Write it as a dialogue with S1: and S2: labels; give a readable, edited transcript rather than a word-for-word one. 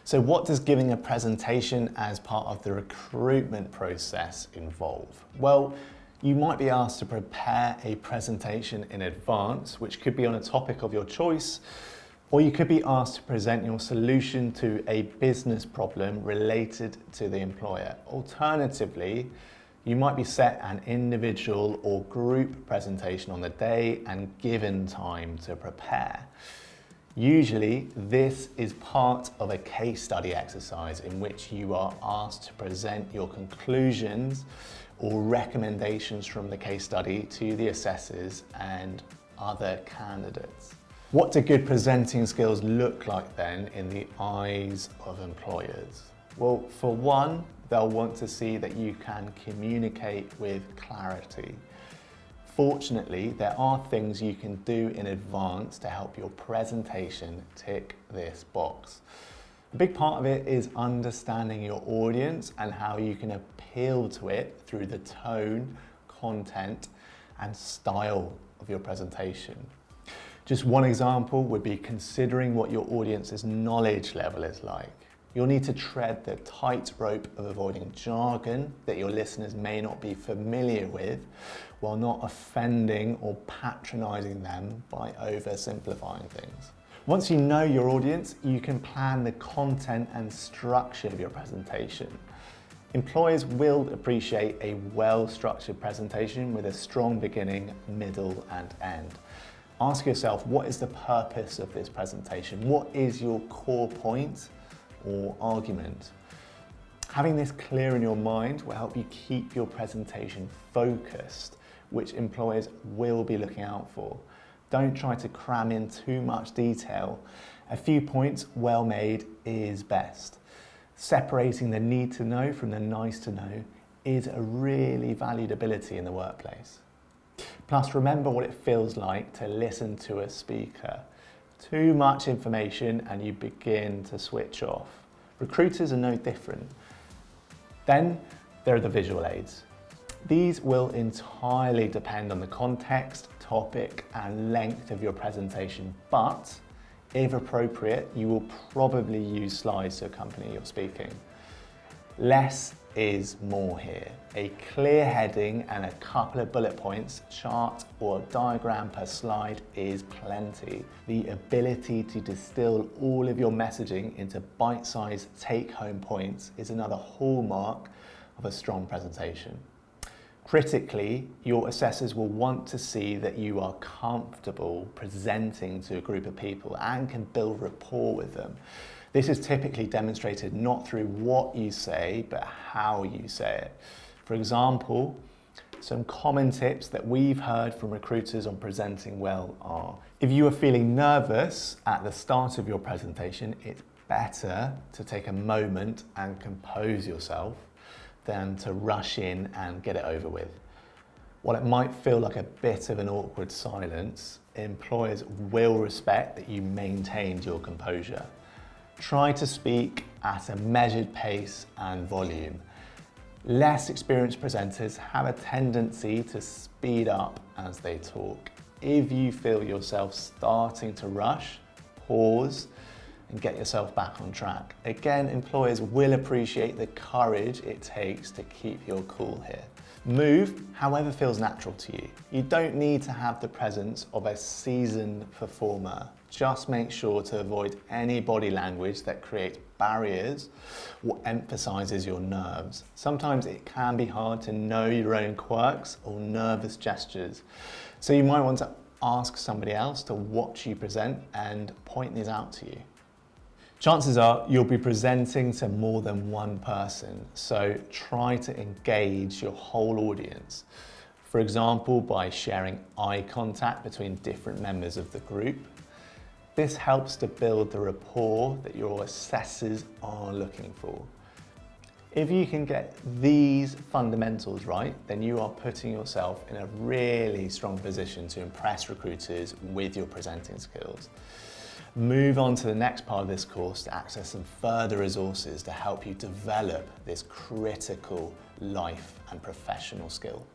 S1: So what does giving a presentation as part of the recruitment process involve? Well, you might be asked to prepare a presentation in advance, which could be on a topic of your choice, or you could be asked to present your solution to a business problem related to the employer. Alternatively, you might be set an individual or group presentation on the day and given time to prepare. Usually, this is part of a case study exercise in which you are asked to present your conclusions or recommendations from the case study to the assessors and other candidates. What do good presenting skills look like then in the eyes of employers? Well, for one, they'll want to see that you can communicate with clarity. Fortunately, there are things you can do in advance to help your presentation tick this box. A big part of it is understanding your audience and how you can appeal to it through the tone, content, and style of your presentation. Just one example would be considering what your audience's knowledge level is like. You'll need to tread the tightrope of avoiding jargon that your listeners may not be familiar with, while not offending or patronizing them by oversimplifying things. Once you know your audience, you can plan the content and structure of your presentation. Employers will appreciate a well-structured presentation with a strong beginning, middle, and end. Ask yourself, what is the purpose of this presentation? What is your core point or argument? Having this clear in your mind will help you keep your presentation focused, which employers will be looking out for. Don't try to cram in too much detail. A few points well made is best. Separating the need to know from the nice to know is a really valued ability in the workplace. Plus, remember what it feels like to listen to a speaker. Too much information and you begin to switch off. Recruiters are no different. Then there are the visual aids. These will entirely depend on the context, topic, and length of your presentation, but if appropriate, you will probably use slides to accompany your speaking. Less is more here. A clear heading and a couple of bullet points, chart or diagram per slide is plenty. The ability to distill all of your messaging into bite-sized take-home points is another hallmark of a strong presentation. Critically, your assessors will want to see that you are comfortable presenting to a group of people and can build rapport with them. This is typically demonstrated not through what you say, but how you say it. For example, some common tips that we've heard from recruiters on presenting well are: if you are feeling nervous at the start of your presentation, it's better to take a moment and compose yourself than to rush in and get it over with. While it might feel like a bit of an awkward silence, employers will respect that you maintained your composure. Try to speak at a measured pace and volume. Less experienced presenters have a tendency to speed up as they talk. If you feel yourself starting to rush, pause and get yourself back on track. Again, employers will appreciate the courage it takes to keep your cool here. Move however feels natural to you. You don't need to have the presence of a seasoned performer. Just make sure to avoid any body language that creates barriers or emphasizes your nerves. Sometimes it can be hard to know your own quirks or nervous gestures. So you might want to ask somebody else to watch you present and point these out to you. Chances are you'll be presenting to more than one person, so try to engage your whole audience. For example, by sharing eye contact between different members of the group. This helps to build the rapport that your assessors are looking for. If you can get these fundamentals right, then you are putting yourself in a really strong position to impress recruiters with your presenting skills. Move on to the next part of this course to access some further resources to help you develop this critical life and professional skill.